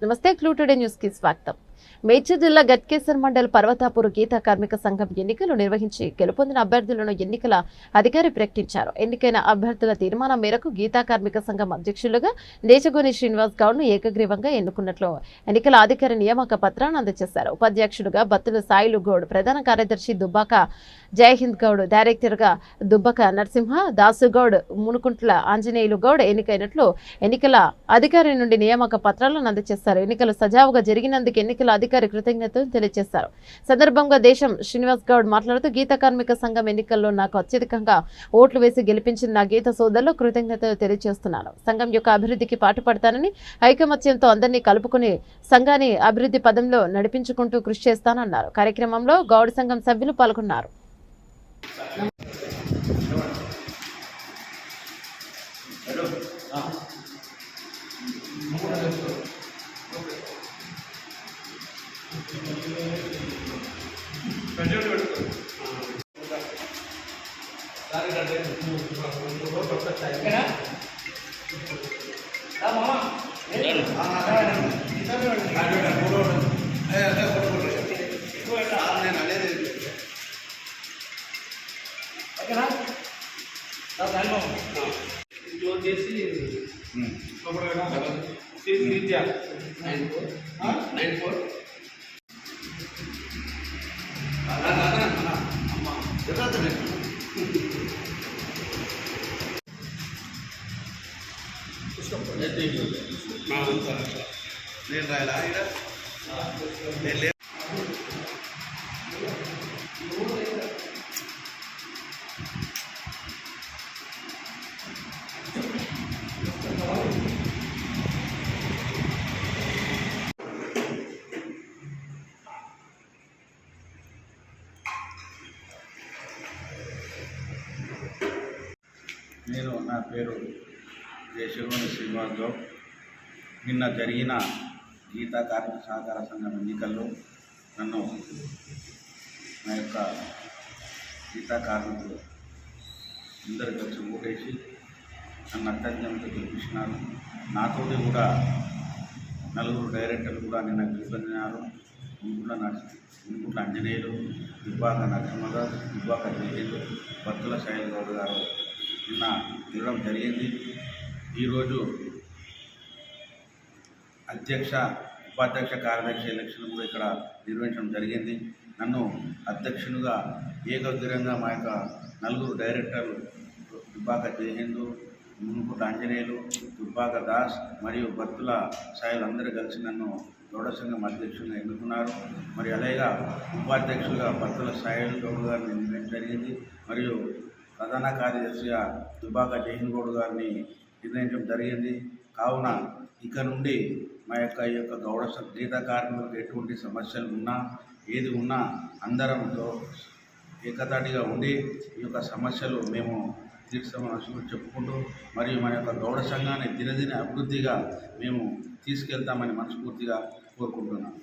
నమస్తే. Clue today news కి స్వాగతం. మేడ్చల్ జిల్లా గట్కేసర్ మండల్ పర్వతాపూర్ గీతా కార్మిక సంఘం ఎన్నికలు నిర్వహించి గెలుపొందిన అభ్యర్థులను ఎన్నికల అధికారి ప్రకటించారు. ఎన్నికైన అభ్యర్థుల తీర్మానం మేరకు గీతా కార్మిక సంఘం అధ్యక్షులుగా దేశగోని శ్రీనివాస్ గౌడ్ ను ఏకగ్రీవంగా ఎన్నుకున్నట్లు ఎన్నికల అధికారి నియామక పత్రాన్ని అందజేశారు. ఉపాధ్యక్షుడుగా బత్తుల సాయిలు గౌడ్, ప్రధాన కార్యదర్శి దుబ్బాక జయహింద్ గౌడ్, డైరెక్టర్ గా దుబ్బక నరసింహ దాసుగౌడ్, మునుకుంట్ల ఆంజనేయులు గౌడ్ ఎన్నికైనట్లు ఎన్నికల అధికారి నుండి నియామక పత్రాలను అందజేశారు. ఎన్నికలు సజావుగా జరిగినందుకు ఎన్నికల అధికారి కృతజ్ఞతలు తెలియజేశారు. సందర్భంగా దేశం శ్రీనివాస్ గౌడ్ మాట్లాడుతూ గీతా కార్మిక సంఘం ఎన్నికల్లో నాకు అత్యధికంగా ఓట్లు వేసి గెలిపించిన నా గీత సోదరులు కృతజ్ఞతలు తెలియజేస్తున్నాను. సంఘం యొక్క అభివృద్ధికి పాటుపడతానని, ఐకమత్యంతో అందరినీ కలుపుకుని సంఘాన్ని అభివృద్ధి పదంలో నడిపించుకుంటూ కృషి చేస్తానన్నారు. కార్యక్రమంలో గౌడ్ సంఘం సభ్యులు పాల్గొన్నారు. నేను నా పేరు దేశగోని శ్రీనివాస్ గౌడ్. నిన్న జరిగిన గీతా కార్మిక సహకార సంఘం ఎన్నికల్లో నన్ను నా యొక్క గీతా కార్మికులు అందరు కలిసి ఓటేసి నన్ను అత్యధికంగా గెలిపించినారు. నాతోటి కూడా 4 డైరెక్టర్లు కూడా నిన్న గెలుపొందినారు. మునుకుంట్ల ఆంజనేయులు, దుబ్బాక నరసింహరావు, దుబ్బాక జయహింద్, బత్తుల సాయిల్ గౌడ్ గారు నిన్న గెలవడం జరిగింది. ఈరోజు అధ్యక్ష, ఉపాధ్యక్ష, కార్యదర్శి ఎలక్షన్ కూడా ఇక్కడ నిర్వహించడం జరిగింది. నన్ను అధ్యక్షునిగా ఏకగ్రీవంగా మా యొక్క 4 డైరెక్టర్లు దుబ్బాక జయహింద్, మునుకుంట్ల ఆంజనేయులు, దుబ్బాక దాస్ మరియు బత్తుల సాయిలు అందరూ కలిసి నన్ను గౌడ సంఘం అధ్యక్షునిగా ఎన్నుకున్నారు. మరి అలాగే ఉపాధ్యక్షులుగా బత్తుల సాయిల్ గౌడ్ గారిని ఎన్నుకోవడం జరిగింది. మరియు ప్రధాన కార్యదర్శిగా దుబ్బాక జయహింద్ గౌడ్ గారిని నిర్ణయించడం జరిగింది. కావున ఇక నుండి మా యొక్క గౌడ గీతా కార్మికులకు ఎటువంటి సమస్యలు ఉన్నా, ఏది ఉన్నా అందరంతో ఏకతాటిగా ఉండి ఈ యొక్క సమస్యలు మేము తీర్చమని చెప్పుకుంటూ, మరియు మన యొక్క గౌడ సంఘాన్ని దినదిన అభివృద్ధిగా మేము తీసుకెళ్తామని మనస్ఫూర్తిగా కోరుకుంటున్నాం.